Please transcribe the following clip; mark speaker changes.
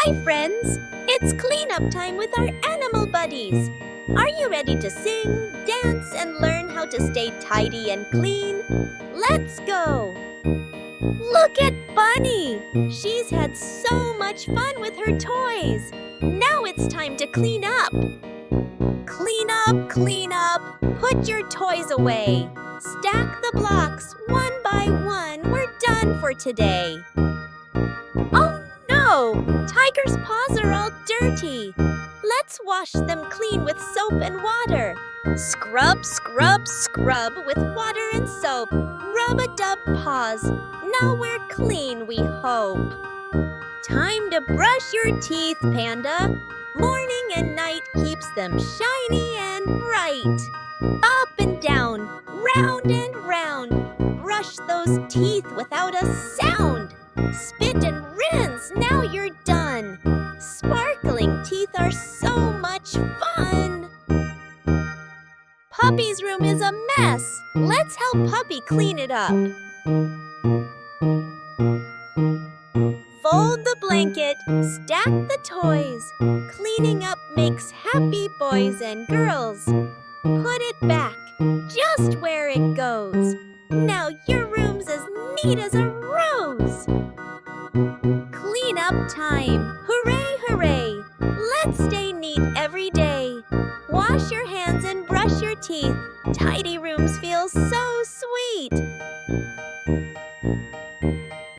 Speaker 1: Hi, friends! It's cleanup time with our animal buddies. Are you ready to sing, dance, and learn how to stay tidy and clean? Let's go! Look at Bunny! She's had so much fun with her toys. Now it's time to clean up. Clean up, clean up. Put your toys away. Stack the blocks one by one. We're done for today. Oh no! Tiger's paws are all dirty. Let's wash them clean with soap and water. Scrub, scrub, scrub with water and soap. Rub-a-dub paws. Now we're clean, we hope. Time to brush your teeth, Panda. Morning and night keeps them shiny and bright. Up and down, round and round. Brush those teeth without a sound. Spit and rinse, now you're done. Sparkling teeth are so much fun. Puppy's room is a mess. Let's help Puppy clean it up. Fold the blanket, stack the toys. Cleaning up makes happy boys and girls. Put it back, just where it goes. Now your room's as neat as a rose. Clean up time, hooray, hooray. Let's stay neat every day. Wash your hands and brush your teeth. Tidy